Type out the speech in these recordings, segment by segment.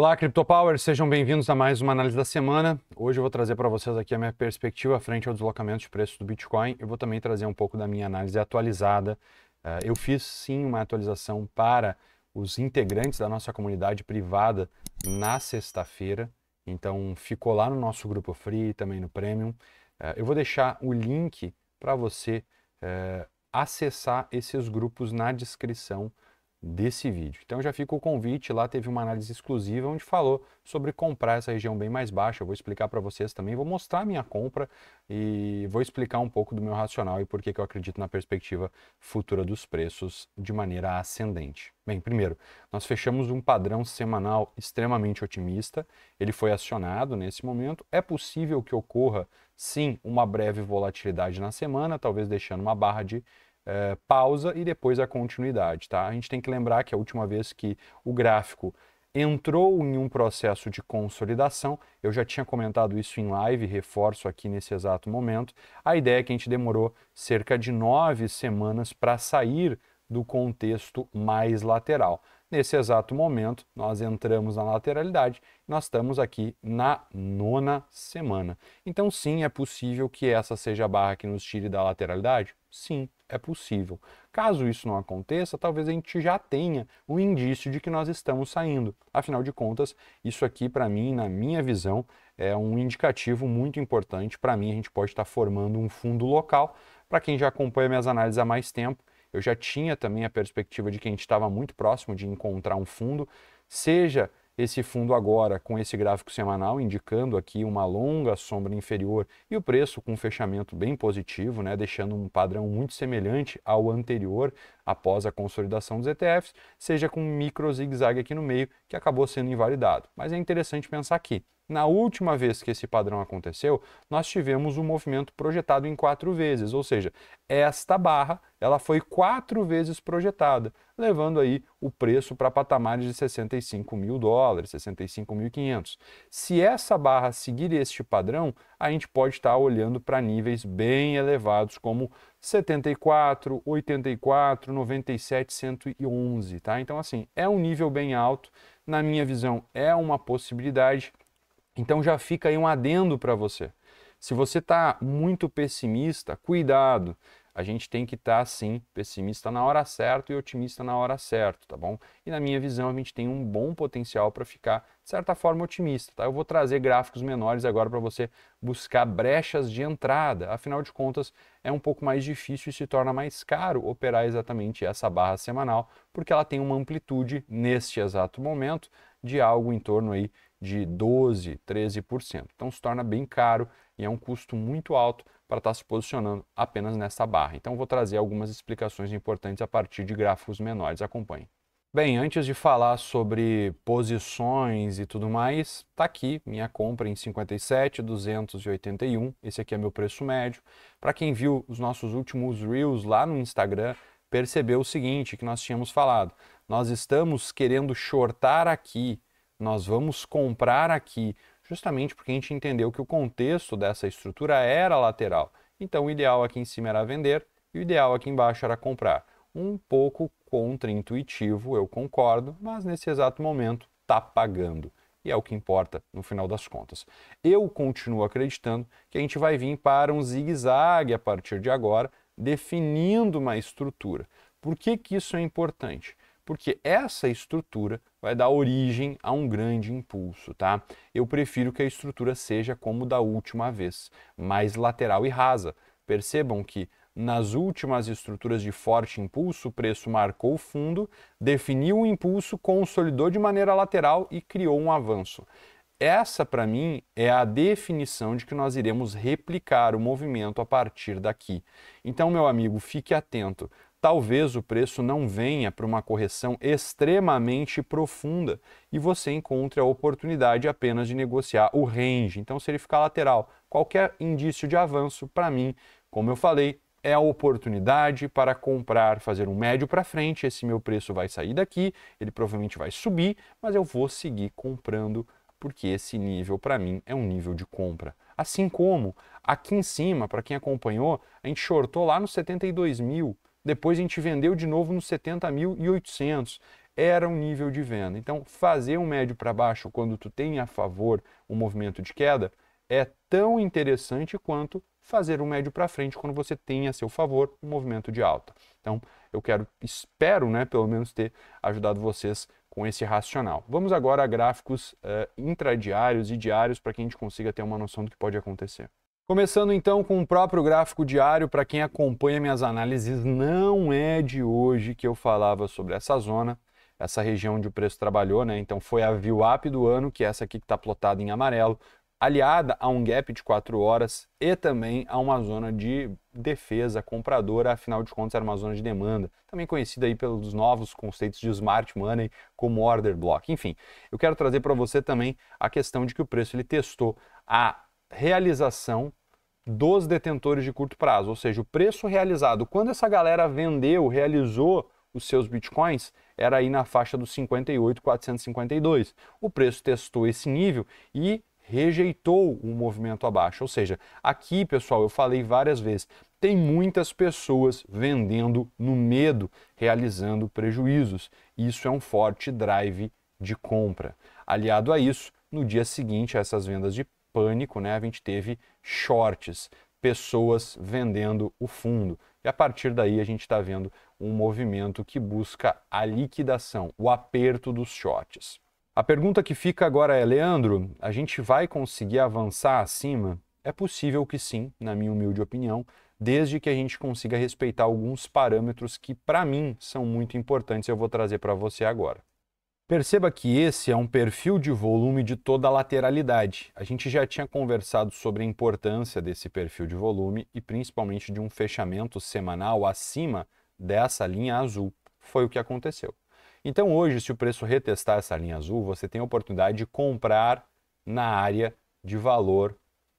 Olá, CryptoPower, sejam bem-vindos a mais uma análise da semana. Hoje eu vou trazer para vocês aqui a minha perspectiva frente ao deslocamento de preço do Bitcoin. Eu vou também trazer um pouco da minha análise atualizada. Eu fiz sim uma atualização para os integrantes da nossa comunidade privada na sexta-feira. Então ficou lá no nosso grupo Free, também no Premium. Eu vou deixar o link para você acessar esses grupos na descrição desse vídeo. Então já fica o convite, lá teve uma análise exclusiva onde falou sobre comprar essa região bem mais baixa. Eu vou explicar para vocês também, vou mostrar a minha compra e vou explicar um pouco do meu racional e por que eu acredito na perspectiva futura dos preços de maneira ascendente. Bem, primeiro, nós fechamos um padrão semanal extremamente otimista, ele foi acionado nesse momento. É possível que ocorra, sim, uma breve volatilidade na semana, talvez deixando uma barra de pausa e depois a continuidade, tá? A gente tem que lembrar que a última vez que o gráfico entrou em um processo de consolidação, eu já tinha comentado isso em live, reforço aqui nesse exato momento, a ideia é que a gente demorou cerca de 9 semanas para sair do contexto mais lateral. Nesse exato momento, nós entramos na lateralidade, nós estamos aqui na 9ª semana. Então, sim, é possível que essa seja a barra que nos tire da lateralidade? Sim, é possível. Caso isso não aconteça, talvez a gente já tenha um indício de que nós estamos saindo. Afinal de contas, isso aqui, para mim, na minha visão, é um indicativo muito importante. Para mim, a gente pode estar formando um fundo local. Para quem já acompanha minhas análises há mais tempo, eu já tinha também a perspectiva de que a gente estava muito próximo de encontrar um fundo, seja esse fundo agora com esse gráfico semanal indicando aqui uma longa sombra inferior e o preço com um fechamento bem positivo, né, deixando um padrão muito semelhante ao anterior após a consolidação dos ETFs, seja com um micro zigue-zague aqui no meio que acabou sendo invalidado. Mas é interessante pensar aqui. Na última vez que esse padrão aconteceu, nós tivemos um movimento projetado em 4 vezes, ou seja, esta barra ela foi 4 vezes projetada, levando aí o preço para patamares de $65 mil, 65.500. Se essa barra seguir este padrão, a gente pode estar olhando para níveis bem elevados como 74, 84, 97, 111, tá? Então assim, é um nível bem alto, na minha visão é uma possibilidade. Então já fica aí um adendo para você. Se você está muito pessimista, cuidado. A gente tem que estar, sim, pessimista na hora certa e otimista na hora certa, tá bom? E na minha visão, a gente tem um bom potencial para ficar, de certa forma, otimista, tá? Eu vou trazer gráficos menores agora para você buscar brechas de entrada. Afinal de contas, é um pouco mais difícil e se torna mais caro operar exatamente essa barra semanal, porque ela tem uma amplitude, neste exato momento, de algo em torno aí de 12, 13%. Então se torna bem caro e é um custo muito alto para estar se posicionando apenas nessa barra. Então vou trazer algumas explicações importantes a partir de gráficos menores. Acompanhe. Bem, antes de falar sobre posições e tudo mais, tá aqui minha compra em 57.281. Esse aqui é meu preço médio. Para quem viu os nossos últimos Reels lá no Instagram, percebeu o seguinte, que nós tínhamos falado. Nós estamos querendo shortar aqui, nós vamos comprar aqui, justamente porque a gente entendeu que o contexto dessa estrutura era lateral. Então o ideal aqui em cima era vender e o ideal aqui embaixo era comprar. Um pouco contra-intuitivo, eu concordo, mas nesse exato momento está pagando. E é o que importa no final das contas. Eu continuo acreditando que a gente vai vir para um zigue-zague a partir de agora, definindo uma estrutura. Por que que isso é importante? Porque essa estrutura vai dar origem a um grande impulso, tá? Eu prefiro que a estrutura seja como da última vez, mais lateral e rasa. Percebam que nas últimas estruturas de forte impulso, o preço marcou o fundo, definiu o impulso, consolidou de maneira lateral e criou um avanço. Essa, para mim, é a definição de que nós iremos replicar o movimento a partir daqui. Então, meu amigo, fique atento. Talvez o preço não venha para uma correção extremamente profunda e você encontre a oportunidade apenas de negociar o range. Então, se ele ficar lateral, qualquer indício de avanço, para mim, como eu falei, é a oportunidade para comprar, fazer um médio para frente. Esse meu preço vai sair daqui, ele provavelmente vai subir, mas eu vou seguir comprando porque esse nível, para mim, é um nível de compra. Assim como aqui em cima, para quem acompanhou, a gente shortou lá nos 72 mil. Depois a gente vendeu de novo nos 70.800. era um nível de venda. Então, fazer um médio para baixo quando tu tem a favor um movimento de queda é tão interessante quanto fazer um médio para frente quando você tem a seu favor um movimento de alta. Então, espero, né, pelo menos ter ajudado vocês com esse racional. Vamos agora a gráficos intradiários e diários para que a gente consiga ter uma noção do que pode acontecer. Começando então com o próprio gráfico diário, para quem acompanha minhas análises, não é de hoje que eu falava sobre essa zona, essa região onde o preço trabalhou, né? Então foi a VWAP do ano, que é essa aqui que está plotada em amarelo, aliada a um gap de 4 horas e também a uma zona de defesa compradora, afinal de contas era uma zona de demanda, também conhecida aí pelos novos conceitos de Smart Money como Order Block. Enfim, eu quero trazer para você também a questão de que o preço ele testou a realização dos detentores de curto prazo, ou seja, o preço realizado quando essa galera realizou os seus bitcoins, era aí na faixa dos 58.452. O preço testou esse nível e rejeitou o movimento abaixo. Ou seja, aqui, pessoal, eu falei várias vezes, tem muitas pessoas vendendo no medo, realizando prejuízos. Isso é um forte drive de compra. Aliado a isso, no dia seguinte a essas vendas de pânico, né, a gente teve shorts, pessoas vendendo o fundo. E a partir daí a gente está vendo um movimento que busca a liquidação, o aperto dos shorts. A pergunta que fica agora é, Leandro, a gente vai conseguir avançar acima? É possível que sim, na minha humilde opinião, desde que a gente consiga respeitar alguns parâmetros que, para mim, são muito importantes e eu vou trazer para você agora. Perceba que esse é um perfil de volume de toda a lateralidade. A gente já tinha conversado sobre a importância desse perfil de volume e principalmente de um fechamento semanal acima dessa linha azul. Foi o que aconteceu. Então hoje, se o preço retestar essa linha azul, você tem a oportunidade de comprar na área de valor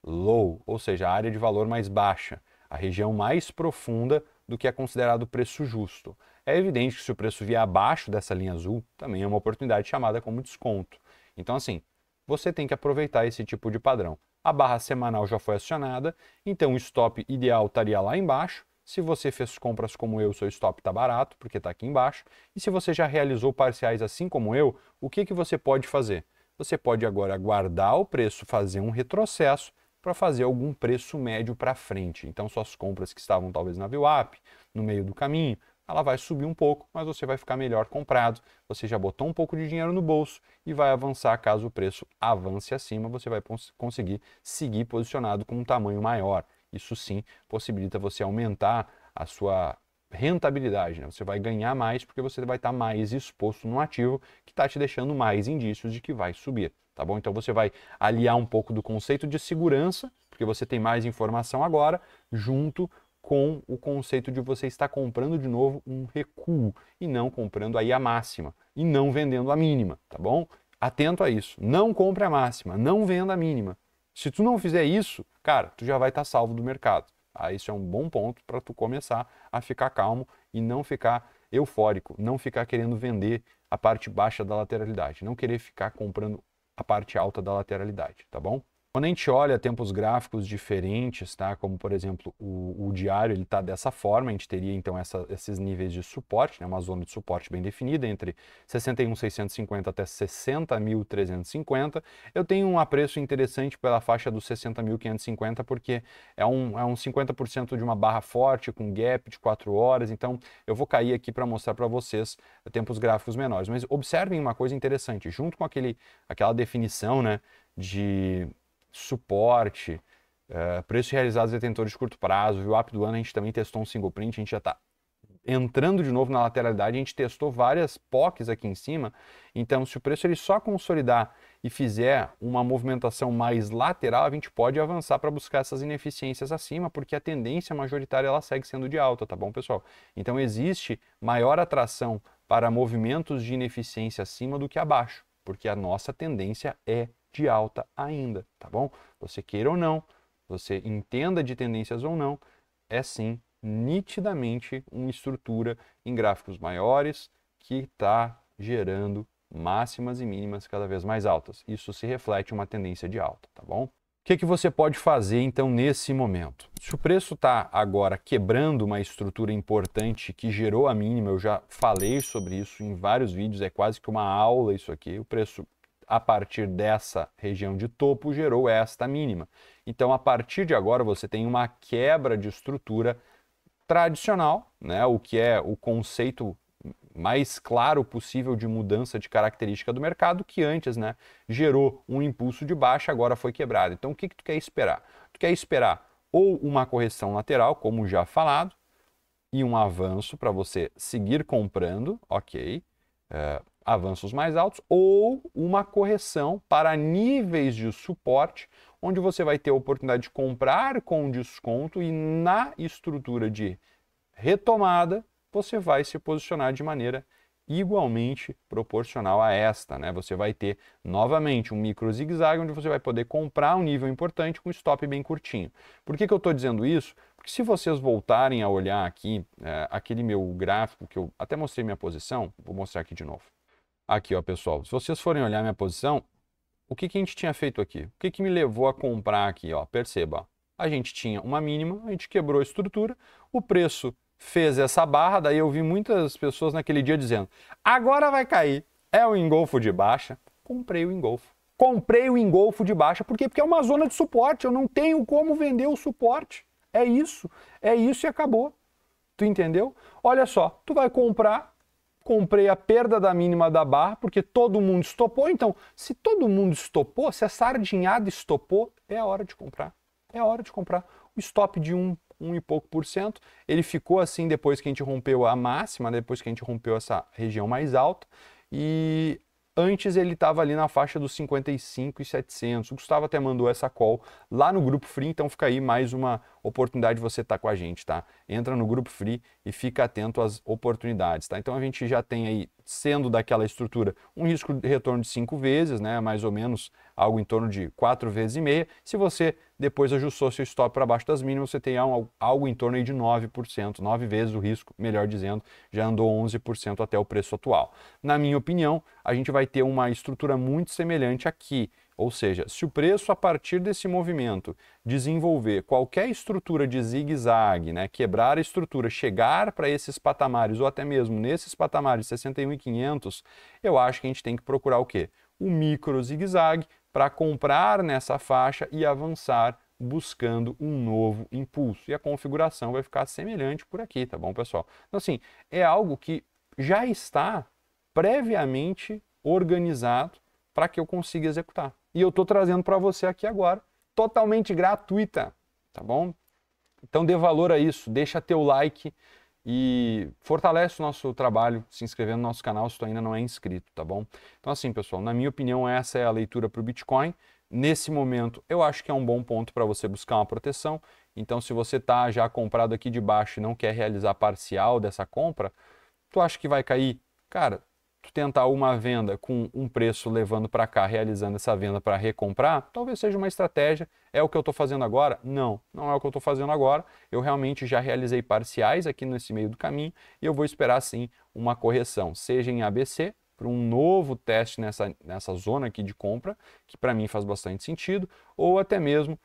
low, ou seja, a área de valor mais baixa, a região mais profunda do que é considerado preço justo. É evidente que se o preço vier abaixo dessa linha azul, também é uma oportunidade chamada como desconto. Então assim, você tem que aproveitar esse tipo de padrão. A barra semanal já foi acionada, então o stop ideal estaria lá embaixo. Se você fez compras como eu, seu stop está barato, porque está aqui embaixo. E se você já realizou parciais assim como eu, o que você pode fazer? Você pode agora aguardar o preço fazer um retrocesso para fazer algum preço médio para frente. Então suas compras que estavam talvez na VWAP, no meio do caminho, ela vai subir um pouco, mas você vai ficar melhor comprado, você já botou um pouco de dinheiro no bolso e vai avançar caso o preço avance acima, você vai conseguir seguir posicionado com um tamanho maior. Isso sim possibilita você aumentar a sua rentabilidade, né? Você vai ganhar mais porque você vai estar mais exposto no ativo que está te deixando mais indícios de que vai subir, tá bom? Então você vai aliar um pouco do conceito de segurança, porque você tem mais informação agora, junto com o conceito de você estar comprando de novo um recuo e não comprando aí a máxima e não vendendo a mínima, tá bom? Atento a isso, não compre a máxima, não venda a mínima. Se tu não fizer isso, cara, tu já vai estar salvo do mercado. Isso é um bom ponto para tu começar a ficar calmo e não ficar eufórico, não ficar querendo vender a parte baixa da lateralidade, não querer ficar comprando a parte alta da lateralidade, tá bom? Quando a gente olha tempos gráficos diferentes, tá? Como por exemplo o diário, ele está dessa forma, a gente teria então esses níveis de suporte, né? Uma zona de suporte bem definida entre 61.650 até 60.350. Eu tenho um apreço interessante pela faixa dos 60.550 porque é um 50% de uma barra forte com gap de 4 horas, então eu vou cair aqui para mostrar para vocês tempos gráficos menores. Mas observem uma coisa interessante, junto com aquela definição, né, de suporte, preços realizados detentores de curto prazo, VWAP do ano, a gente também testou um single print, a gente já está entrando de novo na lateralidade, a gente testou várias POCs aqui em cima, então se o preço ele só consolidar e fizer uma movimentação mais lateral, a gente pode avançar para buscar essas ineficiências acima, porque a tendência majoritária ela segue sendo de alta, tá bom, pessoal? Então existe maior atração para movimentos de ineficiência acima do que abaixo, porque a nossa tendência é de alta ainda, tá bom? Você queira ou não, você entenda de tendências ou não, é sim nitidamente uma estrutura em gráficos maiores que está gerando máximas e mínimas cada vez mais altas. Isso se reflete em uma tendência de alta, tá bom? que você pode fazer então nesse momento? Se o preço está agora quebrando uma estrutura importante que gerou a mínima, eu já falei sobre isso em vários vídeos, é quase que uma aula isso aqui, o preço a partir dessa região de topo gerou esta mínima. Então a partir de agora você tem uma quebra de estrutura tradicional, né, o que é o conceito mais claro possível de mudança de característica do mercado, que antes, né, gerou um impulso de baixa, agora foi quebrado. Então, o que tu quer esperar? Tu quer esperar ou uma correção lateral, como já falado, e um avanço para você seguir comprando, ok, avanços mais altos, ou uma correção para níveis de suporte, onde você vai ter a oportunidade de comprar com desconto e na estrutura de retomada, você vai se posicionar de maneira igualmente proporcional a esta, né? Você vai ter novamente um micro zigue-zague onde você vai poder comprar um nível importante com stop bem curtinho. Por que eu estou dizendo isso? Porque se vocês voltarem a olhar aqui, aquele meu gráfico que eu até mostrei minha posição, vou mostrar aqui de novo. Aqui, ó, pessoal, se vocês forem olhar minha posição, o que a gente tinha feito aqui? O que me levou a comprar aqui? Ó? Perceba, ó. A gente tinha uma mínima, a gente quebrou a estrutura, o preço fez essa barra, daí eu vi muitas pessoas naquele dia dizendo, agora vai cair, é o engolfo de baixa. Comprei o engolfo. Comprei o engolfo de baixa, por quê? Porque é uma zona de suporte, eu não tenho como vender o suporte. É isso e acabou. Tu entendeu? Olha só, tu vai comprar, comprei a perda da mínima da barra, porque todo mundo estopou, então se todo mundo estopou, se a sardinhada estopou, é a hora de comprar. É a hora de comprar. O stop de 1 e pouco por cento, ele ficou assim depois que a gente rompeu a máxima, depois que a gente rompeu essa região mais alta, e antes ele estava ali na faixa dos 55.700. O Gustavo até mandou essa call lá no grupo free, então fica aí mais uma oportunidade de você estar com a gente, tá? Entra no grupo free e fica atento às oportunidades, tá? Então a gente já tem aí, sendo daquela estrutura, um risco de retorno de 5 vezes, né? Mais ou menos algo em torno de 4 vezes e meia. Se você depois ajustou seu stop para baixo das mínimas, você tem algo em torno aí de 9%, 9 vezes o risco, melhor dizendo, já andou 11% até o preço atual. Na minha opinião, a gente vai ter uma estrutura muito semelhante aqui, ou seja, se o preço a partir desse movimento desenvolver qualquer estrutura de zigue-zague, né, quebrar a estrutura, chegar para esses patamares ou até mesmo nesses patamares 61.500, eu acho que a gente tem que procurar o quê? O micro zigue-zague para comprar nessa faixa e avançar buscando um novo impulso. E a configuração vai ficar semelhante por aqui, tá bom, pessoal? Então, assim, é algo que já está previamente organizado para que eu consiga executar. E eu estou trazendo para você aqui agora, totalmente gratuita, tá bom? Então dê valor a isso, deixa teu like e fortalece o nosso trabalho se inscrevendo no nosso canal se tu ainda não é inscrito, tá bom? Então assim, pessoal, na minha opinião essa é a leitura para o Bitcoin. Nesse momento eu acho que é um bom ponto para você buscar uma proteção. Então se você está já comprado aqui de baixo e não quer realizar parcial dessa compra, tu acha que vai cair? Cara, tu tentar uma venda com um preço levando para cá, realizando essa venda para recomprar, talvez seja uma estratégia. É o que eu estou fazendo agora? Não, não é o que eu estou fazendo agora. Eu realmente já realizei parciais aqui nesse meio do caminho e eu vou esperar sim uma correção, seja em ABC, para um novo teste nessa zona aqui de compra, que para mim faz bastante sentido, ou até mesmo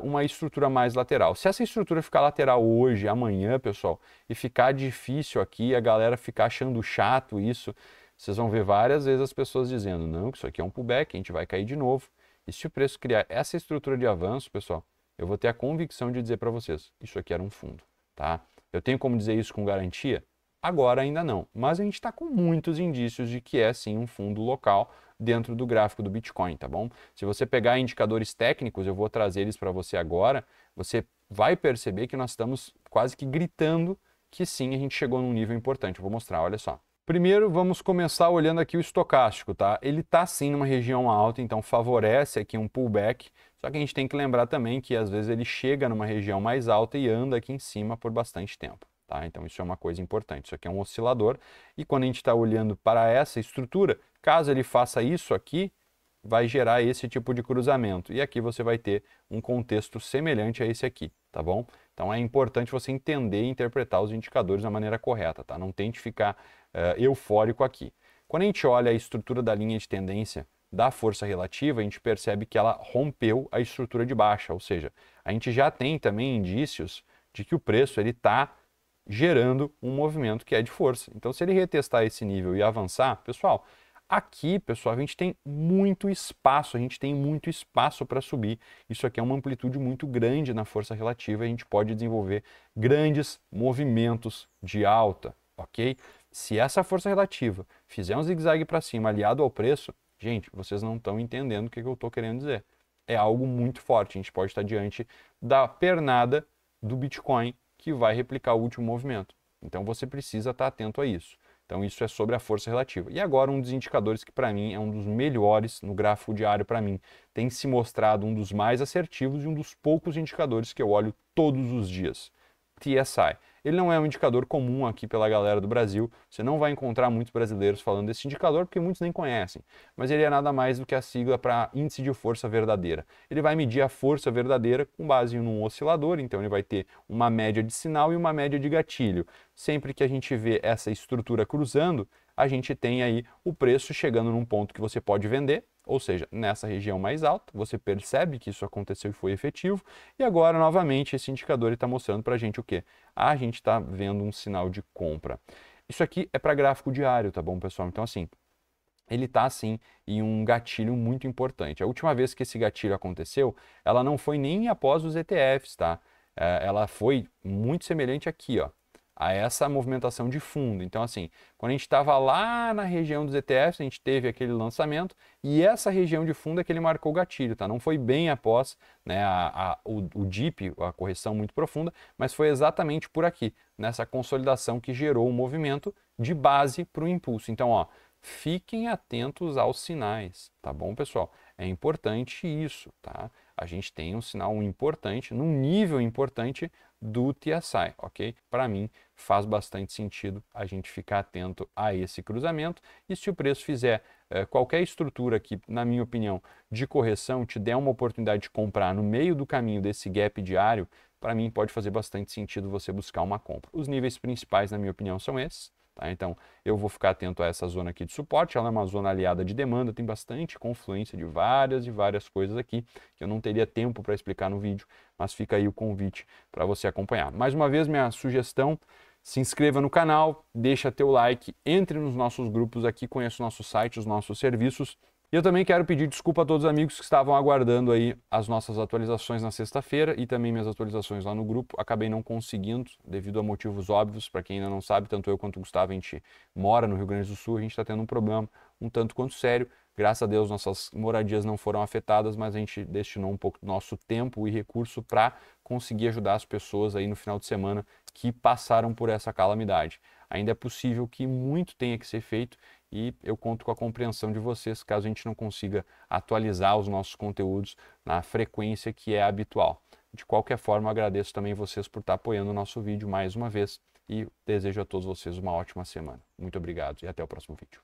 uma estrutura mais lateral. Se essa estrutura ficar lateral hoje, amanhã, pessoal, e ficar difícil aqui, a galera ficar achando chato isso, vocês vão ver várias vezes as pessoas dizendo, não, que isso aqui é um pullback, a gente vai cair de novo. E se o preço criar essa estrutura de avanço, pessoal, eu vou ter a convicção de dizer para vocês, isso aqui era um fundo, tá? Eu tenho como dizer isso com garantia? Agora ainda não, mas a gente está com muitos indícios de que é sim um fundo local dentro do gráfico do Bitcoin, tá bom? Se você pegar indicadores técnicos, eu vou trazer eles para você agora, você vai perceber que nós estamos quase que gritando que sim, a gente chegou num nível importante. Eu vou mostrar, olha só. Primeiro, vamos começar olhando aqui o estocástico, tá? Ele está sim numa região alta, então favorece aqui um pullback, só que a gente tem que lembrar também que às vezes ele chega numa região mais alta e anda aqui em cima por bastante tempo. Tá? Então isso é uma coisa importante, isso aqui é um oscilador e quando a gente está olhando para essa estrutura, caso ele faça isso aqui, vai gerar esse tipo de cruzamento e aqui você vai ter um contexto semelhante a esse aqui, tá bom? Então é importante você entender e interpretar os indicadores da maneira correta, tá? Não tente ficar eufórico aqui. Quando a gente olha a estrutura da linha de tendência da força relativa, a gente percebe que ela rompeu a estrutura de baixa, ou seja, a gente já tem também indícios de que o preço está gerando um movimento que é de força. Então, se ele retestar esse nível e avançar, pessoal, aqui, pessoal, a gente tem muito espaço para subir. Isso aqui é uma amplitude muito grande na força relativa e a gente pode desenvolver grandes movimentos de alta, ok? Se essa força relativa fizer um zigue-zague para cima aliado ao preço, gente, vocês não estão entendendo o que eu estou querendo dizer. É algo muito forte, a gente pode estar diante da pernada do Bitcoin que vai replicar o último movimento. Então você precisa estar atento a isso. Então isso é sobre a força relativa. E agora um dos indicadores que para mim é um dos melhores no gráfico diário para mim, tem se mostrado um dos mais assertivos e um dos poucos indicadores que eu olho todos os dias. TSI. Ele não é um indicador comum aqui pela galera do Brasil, você não vai encontrar muitos brasileiros falando desse indicador porque muitos nem conhecem, mas ele é nada mais do que a sigla para índice de força verdadeira. Ele vai medir a força verdadeira com base num oscilador, então ele vai ter uma média de sinal e uma média de gatilho. Sempre que a gente vê essa estrutura cruzando, a gente tem aí o preço chegando num ponto que você pode vender, ou seja, nessa região mais alta, você percebe que isso aconteceu e foi efetivo, e agora, novamente, esse indicador está mostrando para a gente o quê? A gente está vendo um sinal de compra. Isso aqui é para gráfico diário, tá bom, pessoal? Então, assim, ele está, assim, em um gatilho muito importante. A última vez que esse gatilho aconteceu, ela não foi nem após os ETFs, tá? Ela foi muito semelhante aqui, ó, a essa movimentação de fundo. Então, assim, quando a gente estava lá na região dos ETFs, a gente teve aquele lançamento e essa região de fundo é que ele marcou o gatilho, tá? Não foi bem após, né, o dip, a correção muito profunda, mas foi exatamente por aqui, nessa consolidação que gerou o movimento de base para o impulso. Então, ó, fiquem atentos aos sinais, tá bom, pessoal? É importante isso, tá? A gente tem um sinal importante, num nível importante do TSI, ok? Para mim, faz bastante sentido a gente ficar atento a esse cruzamento e se o preço fizer qualquer estrutura que, na minha opinião, de correção, te der uma oportunidade de comprar no meio do caminho desse gap diário, para mim pode fazer bastante sentido você buscar uma compra. Os níveis principais, na minha opinião, são esses. Tá? Então, eu vou ficar atento a essa zona aqui de suporte, ela é uma zona aliada de demanda, tem bastante confluência de várias coisas aqui, que eu não teria tempo para explicar no vídeo, mas fica aí o convite para você acompanhar. Mais uma vez, minha sugestão, se inscreva no canal, deixa teu like, entre nos nossos grupos aqui, conheça o nosso site, os nossos serviços. E eu também quero pedir desculpa a todos os amigos que estavam aguardando aí as nossas atualizações na sexta-feira e também minhas atualizações lá no grupo. Acabei não conseguindo, devido a motivos óbvios. Para quem ainda não sabe, tanto eu quanto o Gustavo, a gente mora no Rio Grande do Sul, a gente está tendo um problema um tanto quanto sério. Graças a Deus, nossas moradias não foram afetadas, mas a gente destinou um pouco do nosso tempo e recurso para conseguir ajudar as pessoas aí no final de semana que passaram por essa calamidade. Ainda é possível que muito tenha que ser feito e eu conto com a compreensão de vocês caso a gente não consiga atualizar os nossos conteúdos na frequência que é habitual. De qualquer forma, eu agradeço também vocês por estar apoiando o nosso vídeo mais uma vez e desejo a todos vocês uma ótima semana. Muito obrigado e até o próximo vídeo.